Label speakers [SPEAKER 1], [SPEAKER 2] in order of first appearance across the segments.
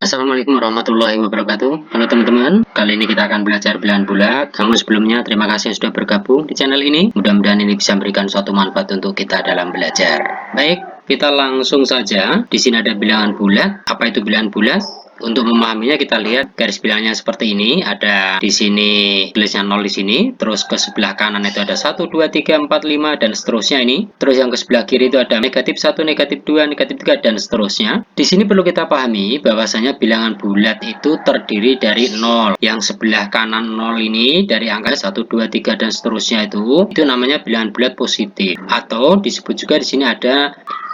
[SPEAKER 1] Assalamualaikum warahmatullahi wabarakatuh. Halo teman-teman, kali ini kita akan belajar bilangan bulat. Namun sebelumnya terima kasih sudah bergabung di channel ini. Mudah-mudahan ini bisa memberikan suatu manfaat untuk kita dalam belajar. Baik, kita langsung saja. Di sini ada bilangan bulat. Apa itu bilangan bulat? Untuk memahaminya kita lihat garis bilangnya seperti ini. Ada di sini tulisnya 0 di sini, terus ke sebelah kanan itu ada 1 2 3 4 5 dan seterusnya ini. Terus yang ke sebelah kiri itu ada negatif 1, negatif 2, negatif 3 dan seterusnya. Di sini perlu kita pahami bahwasanya bilangan bulat itu terdiri dari 0. Yang sebelah kanan 0 ini dari angka 1 2 3 dan seterusnya itu namanya bilangan bulat positif, atau disebut juga di sini ada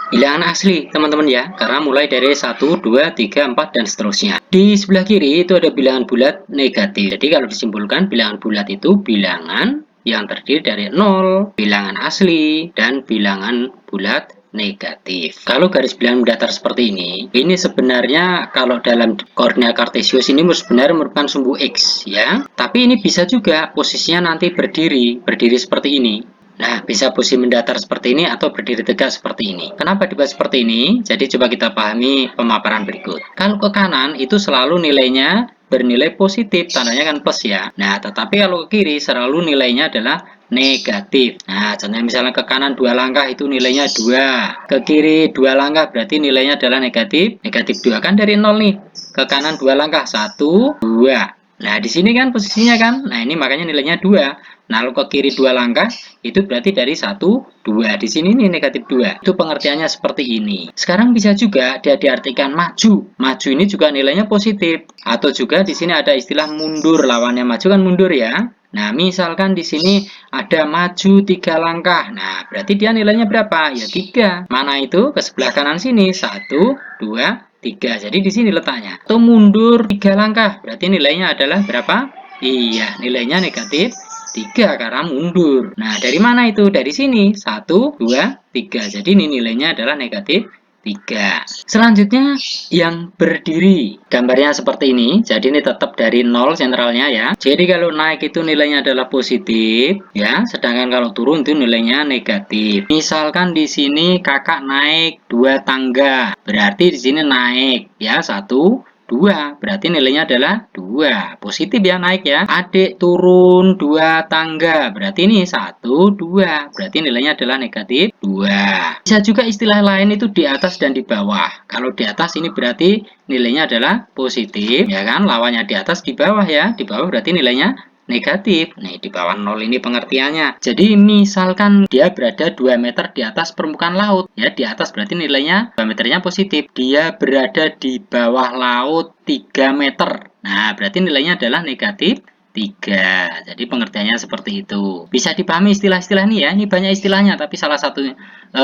[SPEAKER 1] bilangan asli teman-teman ya, karena mulai dari 1, 2, 3, 4 dan seterusnya. Di sebelah kiri itu ada bilangan bulat negatif. Jadi kalau disimpulkan bilangan bulat itu bilangan yang terdiri dari 0, bilangan asli, dan bilangan bulat negatif. Kalau garis bilangan datar seperti ini sebenarnya kalau dalam koordinat kartesius ini sebenarnya merupakan sumbu X ya. Tapi ini bisa juga posisinya nanti berdiri seperti ini. Nah, bisa posisi mendatar seperti ini atau berdiri tegak seperti ini. Kenapa dibuat seperti ini? Jadi coba kita pahami pemaparan berikut. Kalau ke kanan itu selalu nilainya bernilai positif, tandanya kan plus ya. Nah, tetapi kalau ke kiri selalu nilainya adalah negatif. Nah, contohnya misalnya ke kanan 2 langkah itu nilainya 2. Ke kiri 2 langkah berarti nilainya adalah negatif. Negatif 2 kan dari 0 nih. Ke kanan 2 langkah 1, 2. Nah, di sini kan posisinya kan. Nah, ini makanya nilainya 2. Nah, kalau ke kiri 2 langkah itu berarti dari 1, 2. Di sini ini negatif 2. Itu pengertiannya seperti ini. Sekarang bisa juga dia diartikan maju. Maju ini juga nilainya positif. Atau juga di sini ada istilah mundur. Lawannya maju kan mundur ya. Nah, misalkan di sini ada maju 3 langkah. Nah, berarti dia nilainya berapa? Ya 3. Mana itu? Ke sebelah kanan sini. 1, 2, 3. Jadi di sini letaknya. Atau mundur 3 langkah. Berarti nilainya adalah berapa? Iya, nilainya negatif 3 karena mundur. Nah, dari mana itu? Dari sini. 1, 2, 3. Jadi ini nilainya adalah negatif 3. Selanjutnya yang berdiri. Gambarnya seperti ini. Jadi ini tetap dari 0 sentralnya ya. Jadi kalau naik itu nilainya adalah positif ya, sedangkan kalau turun itu nilainya negatif. Misalkan di sini kakak naik 2 tangga. Berarti di sini naik ya 1, 2, berarti nilainya adalah 2. Positif ya, naik ya. Adik turun 2 tangga. Berarti ini 1, 2. Berarti nilainya adalah negatif 2. Bisa juga istilah lain itu di atas dan di bawah. Kalau di atas ini berarti nilainya adalah positif, ya kan? Lawannya di atas, di bawah ya. Di bawah berarti nilainya negatif. Nih, di bawah 0 ini pengertiannya. Jadi misalkan dia berada 2 meter di atas permukaan laut. Ya, di atas berarti nilainya 2 meternya positif. Dia berada di bawah laut 3 meter. Nah, berarti nilainya adalah negatif 3. Jadi pengertiannya seperti itu. Bisa dipahami istilah-istilah ini ya. Ini banyak istilahnya, tapi salah satu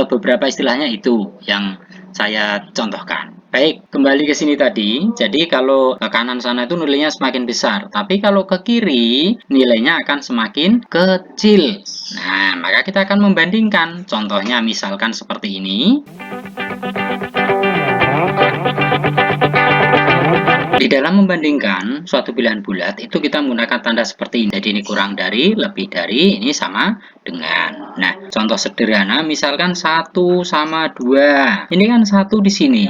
[SPEAKER 1] beberapa istilahnya itu yang saya contohkan. Baik, kembali ke sini tadi. Jadi kalau ke kanan sana itu nilainya semakin besar, tapi kalau ke kiri nilainya akan semakin kecil. Nah, maka kita akan membandingkan. Contohnya misalkan seperti ini. Di dalam membandingkan suatu bilangan bulat itu kita menggunakan tanda seperti ini. Jadi ini kurang dari, lebih dari, ini sama dengan. Nah, contoh sederhana misalkan 1 sama 2. Ini kan 1 di sini.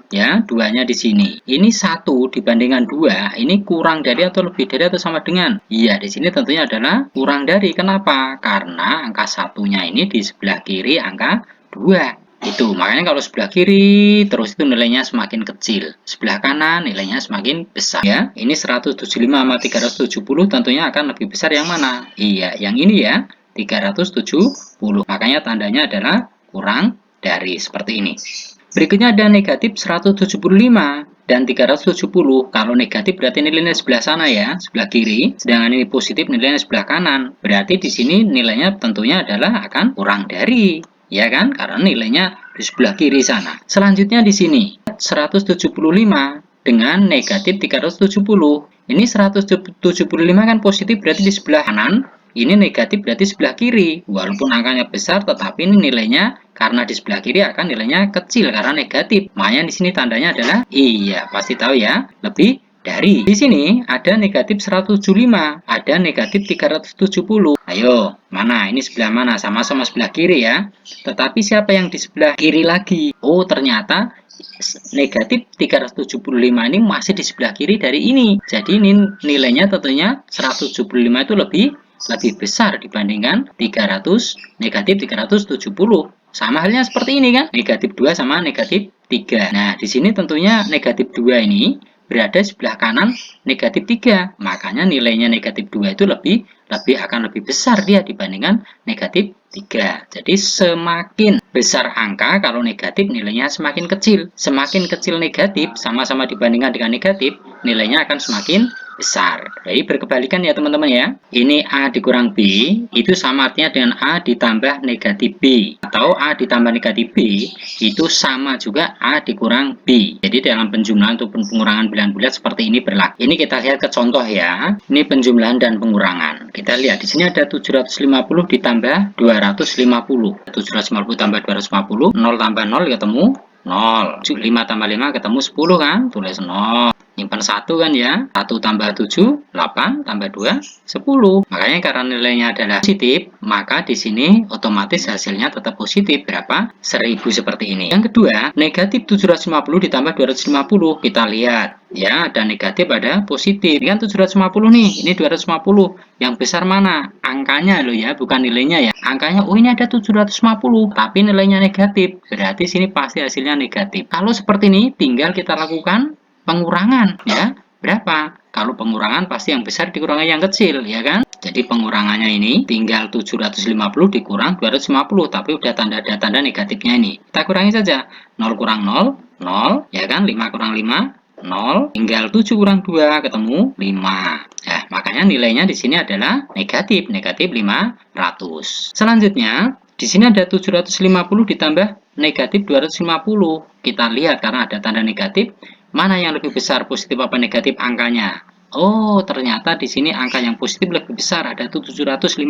[SPEAKER 1] Ya, 2-nya di sini. Ini 1 dibandingkan 2, ini kurang dari atau lebih dari atau sama dengan? Iya, di sini tentunya adalah kurang dari. Kenapa? Karena angka 1-nya ini di sebelah kiri angka 2. Itu makanya kalau sebelah kiri terus itu nilainya semakin kecil, sebelah kanan nilainya semakin besar ya. Ini 175 sama 370 tentunya akan lebih besar yang mana? Iya, yang ini ya, 370. Makanya tandanya adalah kurang dari, seperti ini. Berikutnya ada negatif 175 dan 370. Kalau negatif berarti nilainya sebelah sana ya, sebelah kiri. Sedangkan ini positif nilainya sebelah kanan. Berarti di sini nilainya tentunya adalah akan kurang dari. Ya kan? Karena nilainya di sebelah kiri sana. Selanjutnya di sini 175 dengan negatif 370. Ini 175 kan positif berarti di sebelah kanan. Ini negatif berarti sebelah kiri. Walaupun angkanya besar tetapi ini nilainya karena di sebelah kiri akan nilainya kecil karena negatif. Makanya di sini tandanya adalah iya, pasti tahu ya, lebih Dari di sini ada negatif 175, ada negatif 370. Ayo, mana? Ini sebelah mana? Sama-sama sebelah kiri ya. Tetapi siapa yang di sebelah kiri lagi? Oh, ternyata negatif 375 ini masih di sebelah kiri dari ini. Jadi ini nilainya tentunya 175 itu lebih besar dibandingkan 300 negatif 370. Sama halnya seperti ini kan? Negatif 2 sama negatif 3. Nah, di sini tentunya negatif 2 ini berada sebelah kanan negatif 3. Makanya nilainya negatif 2 itu akan lebih besar dia dibandingkan negatif 3. Jadi semakin besar angka kalau negatif nilainya semakin kecil. Semakin kecil negatif sama-sama dibandingkan dengan negatif, nilainya akan semakin besar. Jadi berkebalikan ya teman-teman ya. Ini A dikurang B itu sama artinya dengan A ditambah negatif B. Atau A ditambah negatif B itu sama juga A dikurang B. Jadi dalam penjumlahan ataupun pengurangan bilangan bulat seperti ini berlaku. Ini kita lihat ke contoh ya. Ini penjumlahan dan pengurangan. Kita lihat di sini ada 750 ditambah 250. 750 tambah 250, 0 tambah 0 ketemu 0. 5 tambah 5 ketemu 10 kan? Tulis 0. Nyimpan 1 kan ya. 1 tambah 7, 8 tambah 2, 10. Makanya karena nilainya adalah positif, maka di sini otomatis hasilnya tetap positif. Berapa? 1000 seperti ini. Yang kedua, negatif 750 ditambah 250. Kita lihat. Ya, ada negatif, ada positif. Ini kan 750 nih, ini 250. Yang besar mana? Angkanya loh ya, bukan nilainya ya. Angkanya, oh ini ada 750, tapi nilainya negatif. Berarti sini pasti hasilnya negatif. Kalau seperti ini, tinggal kita lakukan pengurangan ya. Berapa? Kalau pengurangan pasti yang besar dikurangi yang kecil ya kan. Jadi pengurangannya ini tinggal 750 dikurang 250, tapi udah tanda negatifnya ini. Kita kurangi saja. 0 kurang 0, 0 ya kan. 5 kurang 5, 0. Tinggal 7 kurang 2 ketemu 5. Nah, makanya nilainya di sini adalah negatif 500. Selanjutnya di sini ada 750 ditambah negatif 250. Kita lihat karena ada tanda negatif, mana yang lebih besar, positif apa negatif angkanya? Oh, ternyata di sini angka yang positif lebih besar, ada 750.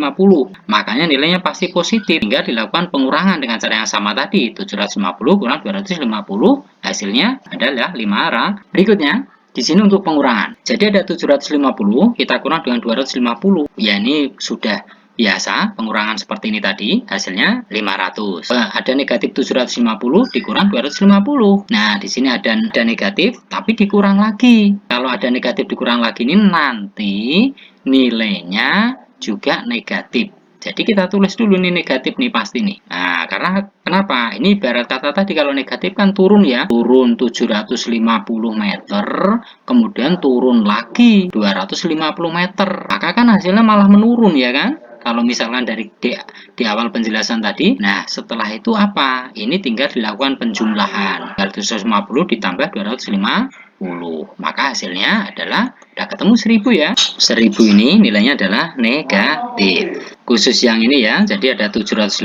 [SPEAKER 1] Makanya nilainya pasti positif. Hingga dilakukan pengurangan dengan cara yang sama tadi. 750 kurang 250, hasilnya adalah 500. Berikutnya, di sini untuk pengurangan. Jadi ada 750, kita kurang dengan 250. Ya, ini sudah biasa, pengurangan seperti ini tadi, hasilnya 500. Ada negatif 750 dikurang 250. Nah, di sini ada negatif, tapi dikurang lagi. Kalau ada negatif dikurang lagi ini nanti nilainya juga negatif. Jadi kita tulis dulu nih negatif nih pasti nih. Nah, karena kenapa? Ini ibarat kata tadi kalau negatif kan turun ya. Turun 750 meter, kemudian turun lagi 250 meter. Maka kan hasilnya malah menurun ya kan? Kalau misalkan dari di awal penjelasan tadi, nah setelah itu apa? Ini tinggal dilakukan penjumlahan. 250 ditambah 250. Maka hasilnya adalah udah ketemu 1000 ya. 1000 ini nilainya adalah negatif. Khusus yang ini ya, jadi ada 750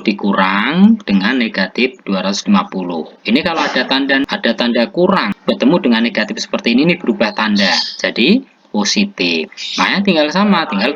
[SPEAKER 1] dikurang dengan negatif 250. Ini kalau ada tanda kurang bertemu dengan negatif seperti ini berubah tanda. Jadi positif. Makanya tinggal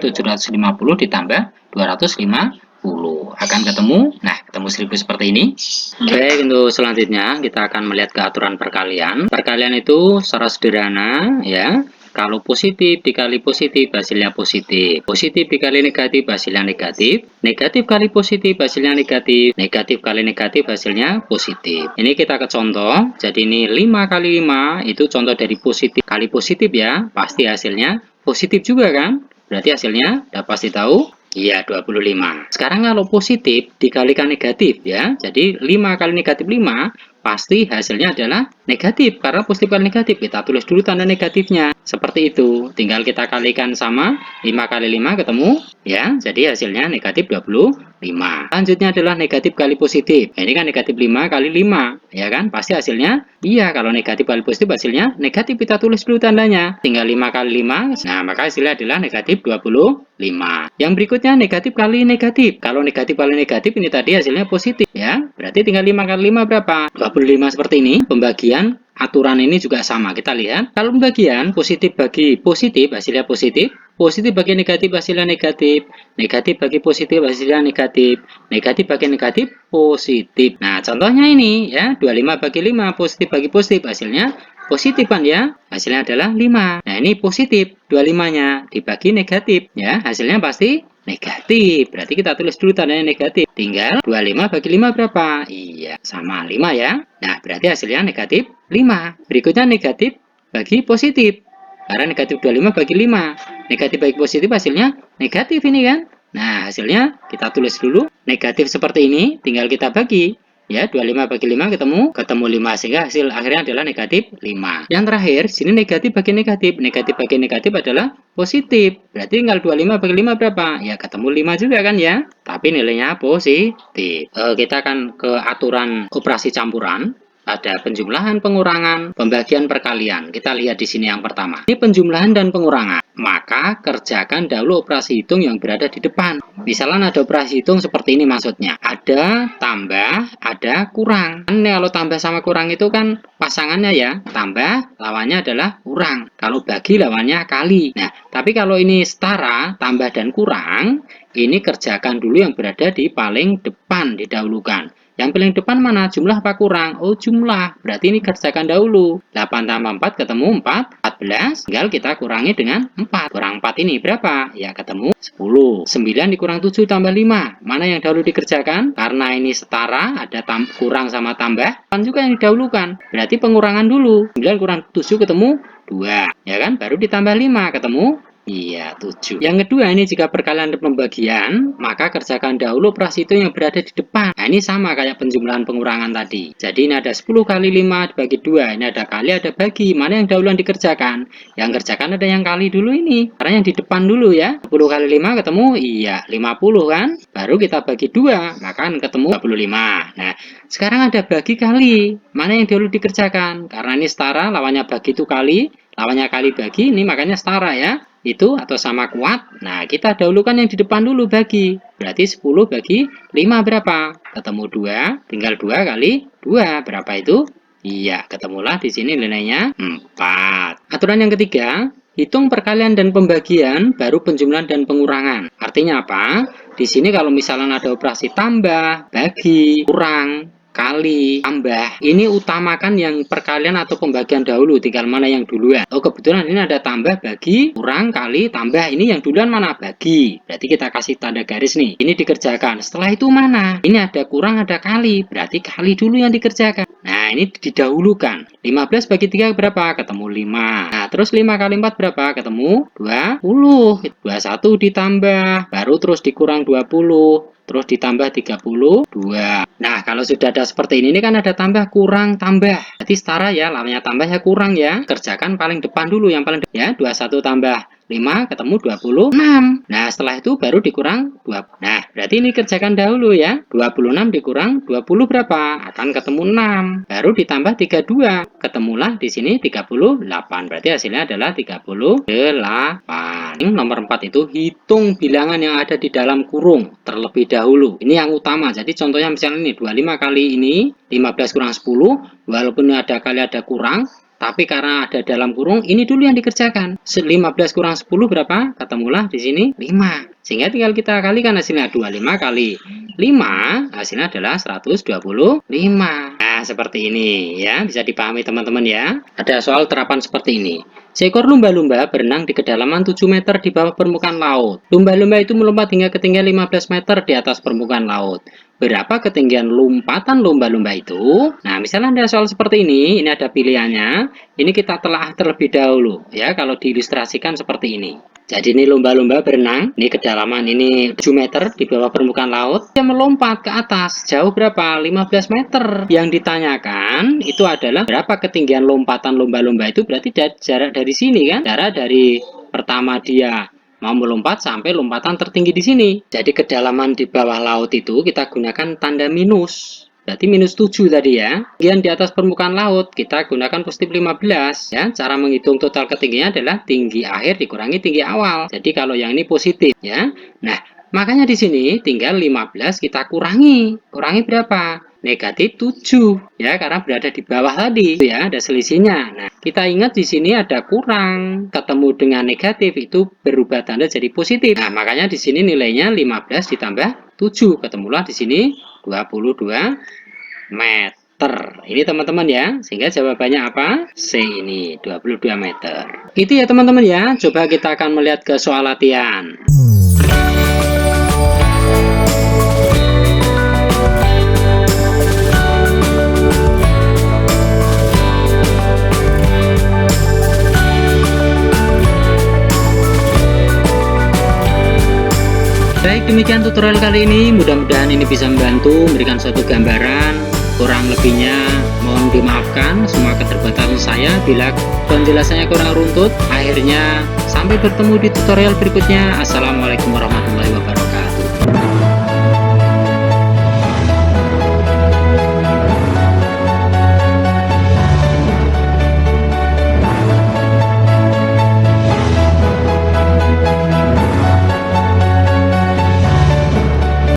[SPEAKER 1] 750 ditambah 250 akan ketemu. Nah, ketemu 1000 seperti ini. Baik, untuk selanjutnya kita akan melihat ke aturan perkalian. Perkalian itu secara sederhana ya. Kalau positif dikali positif hasilnya positif. Positif dikali negatif hasilnya negatif. Negatif kali positif hasilnya negatif. Negatif kali negatif hasilnya positif. Ini kita ke contoh. Jadi ini 5 kali 5 itu contoh dari positif kali positif ya. Pasti hasilnya positif juga kan? Berarti hasilnya udah pasti tahu. Iya, 25. Sekarang kalau positif dikalikan negatif ya. Jadi 5 kali negatif 5 pasti hasilnya adalah negatif karena positif kali negatif. Kita tulis dulu tanda negatifnya. Seperti itu. Tinggal kita kalikan sama 5 kali 5 ketemu ya. Jadi hasilnya negatif 25. Lanjutnya adalah negatif kali positif. Nah, ini kan negatif 5 kali 5 ya kan? Pasti hasilnya iya, kalau negatif kali positif hasilnya negatif. Kita tulis dulu tandanya. Tinggal 5 kali 5. Nah, maka hasilnya adalah negatif 25. Yang berikutnya negatif kali negatif. Kalau negatif kali negatif ini tadi hasilnya positif ya. Berarti tinggal 5 kali 5 berapa? 25 seperti ini. Pembagian aturan ini juga sama. Kita lihat. Kalau pembagian positif bagi positif hasilnya positif. Positif bagi negatif hasilnya negatif. Negatif bagi positif hasilnya negatif. Negatif bagi negatif positif. Nah, contohnya ini ya. 25 bagi 5 positif bagi positif hasilnya positif kan ya, hasilnya adalah 5. Nah ini positif 25-nya dibagi negatif ya, hasilnya pasti negatif. Berarti kita tulis dulu tandanya negatif. Tinggal 25 bagi 5 berapa? Iya, sama 5 ya. Nah berarti hasilnya negatif 5. Berikutnya negatif bagi positif. Karena negatif 25 bagi 5. Negatif bagi positif hasilnya negatif ini kan. Nah, hasilnya kita tulis dulu. Negatif seperti ini, tinggal kita bagi. Ya, 25 bagi 5 ketemu 5. Sehingga hasil akhirnya adalah negatif 5. Yang terakhir, sini negatif bagi negatif. Negatif bagi negatif adalah positif. Berarti tinggal 25 bagi 5 berapa? Ya, ketemu 5 juga kan ya. Tapi nilainya positif. Kita akan ke aturan operasi campuran. Ada penjumlahan, pengurangan, pembagian, perkalian. Kita lihat di sini yang pertama. Ini penjumlahan dan pengurangan. Maka kerjakan dahulu operasi hitung yang berada di depan. Misalnya ada operasi hitung seperti ini maksudnya. Ada tambah, ada kurang. Kan kalau tambah sama kurang itu kan pasangannya ya. Tambah, lawannya adalah kurang. Kalau bagi, lawannya kali. Nah, tapi kalau ini setara, tambah dan kurang, ini kerjakan dulu yang berada di paling depan, didahulukan. Yang paling depan mana? Jumlah apa kurang? Oh, jumlah. Berarti ini kerjakan dahulu. 8 tambah 4 ketemu 4. 14. Tinggal kita kurangi dengan 4. Kurang 4 ini berapa? Ya, ketemu 10. 9 dikurang 7 tambah 5. Mana yang dahulu dikerjakan? Karena ini setara, ada kurang sama tambah. Kan juga yang didahulukan. Berarti pengurangan dulu. 9 kurang 7 ketemu 2. Ya kan? Baru ditambah 5 ketemu iya, 7. Yang kedua ini jika perkalian dan pembagian, maka kerjakan dahulu operasi itu yang berada di depan. Nah, ini sama kayak penjumlahan pengurangan tadi. Jadi ini ada 10 kali 5 dibagi 2. Ini ada kali, ada bagi. Mana yang dahuluan dikerjakan? Yang kerjakan ada yang kali dulu ini. Karena yang di depan dulu ya. 10 kali 5 ketemu, iya, 50 kan? Baru kita bagi 2, maka ketemu 25. Nah, sekarang ada bagi kali. Mana yang dahulu dikerjakan? Karena ini setara, lawannya bagi itu kali. Lawannya kali bagi, ini makanya setara ya. Itu atau sama kuat. Nah, kita dahulukan yang di depan dulu bagi. Berarti 10 bagi 5 berapa? Ketemu 2, tinggal 2 kali 2. Berapa itu? Iya, ketemulah di sini nilainya 4. Aturan yang ketiga, hitung perkalian dan pembagian, baru penjumlahan dan pengurangan. Artinya apa? Di sini kalau misalnya ada operasi tambah, bagi, kurang, kali, tambah, ini utamakan yang perkalian atau pembagian dahulu, tinggal mana yang duluan. Oh, kebetulan ini ada tambah, bagi, kurang, kali, tambah. Ini yang duluan mana? Bagi. Berarti kita kasih tanda garis nih. Ini dikerjakan. Setelah itu mana? Ini ada kurang, ada kali. Berarti kali dulu yang dikerjakan. Nah, ini didahulukan. 15 bagi 3 berapa? Ketemu 5. Nah, terus 5 kali 4 berapa? Ketemu 20. 21 ditambah, baru terus dikurang 20. Terus ditambah 32. Nah, kalau sudah ada seperti ini kan ada tambah, kurang, tambah. Berarti setara ya, lawannya tambah ya kurang ya. Kerjakan paling depan dulu, yang paling depan ya. 21 tambah 5 ketemu 26. Nah, setelah itu baru dikurang 20. Nah, berarti ini kerjakan dahulu ya. 26 dikurang 20 berapa? Akan ketemu 6. Baru ditambah 32. Ketemulah di sini 38. Berarti hasilnya adalah 38. Nomor 4 itu hitung bilangan yang ada di dalam kurung terlebih dahulu. Ini yang utama. Jadi contohnya misalnya ini 25 kali ini 15 kurang 10. Walaupun ada kali ada kurang, tapi karena ada dalam kurung, ini dulu yang dikerjakan. 15 kurang 10 berapa? Ketemulah di sini 5. Sehingga tinggal kita kalikan hasilnya. 25 kali 5, hasilnya adalah 125. Nah, seperti ini ya. Bisa dipahami teman-teman ya. Ada soal terapan seperti ini. Seekor lumba-lumba berenang di kedalaman 7 meter di bawah permukaan laut. Lumba-lumba itu melompat hingga ketinggian 15 meter di atas permukaan laut. Berapa ketinggian lompatan lumba-lumba itu? Nah, misalnya ada soal seperti ini ada pilihannya. Ini kita telah terlebih dahulu ya, kalau diilustrasikan seperti ini. Jadi ini lumba-lumba berenang, ini kedalaman ini 7 meter di bawah permukaan laut. Dia melompat ke atas, jauh berapa? 15 meter. Yang ditanyakan itu adalah berapa ketinggian lompatan lumba-lumba itu, berarti jarak dari sini kan? Jarak dari pertama dia mau melompat sampai lompatan tertinggi di sini. Jadi kedalaman di bawah laut itu kita gunakan tanda minus. Berarti minus 7 tadi ya. Ketinggian di atas permukaan laut kita gunakan positif 15 ya. Cara menghitung total ketinggiannya adalah tinggi akhir dikurangi tinggi awal. Jadi kalau yang ini positif ya. Nah, makanya di sini tinggal 15 kita kurangi. Kurangi berapa? Negatif 7 ya, karena berada di bawah tadi ya, ada selisihnya. Nah, kita ingat di sini ada kurang ketemu dengan negatif itu berubah tanda jadi positif. Nah, makanya di sini nilainya 15 ditambah 7 ketemulah di sini 22 meter. meter. Ini teman-teman ya, sehingga jawabannya apa? C ini 22 meter. Itu ya teman-teman ya. Coba kita akan melihat ke soal latihan. Baik, demikian tutorial kali ini. Mudah-mudahan ini bisa membantu memberikan suatu gambaran. Kurang lebihnya mohon dimaafkan, semua keterbatasan saya bila penjelasannya kurang runtut. Akhirnya sampai bertemu di tutorial berikutnya. Assalamualaikum warahmatullahi wabarakatuh.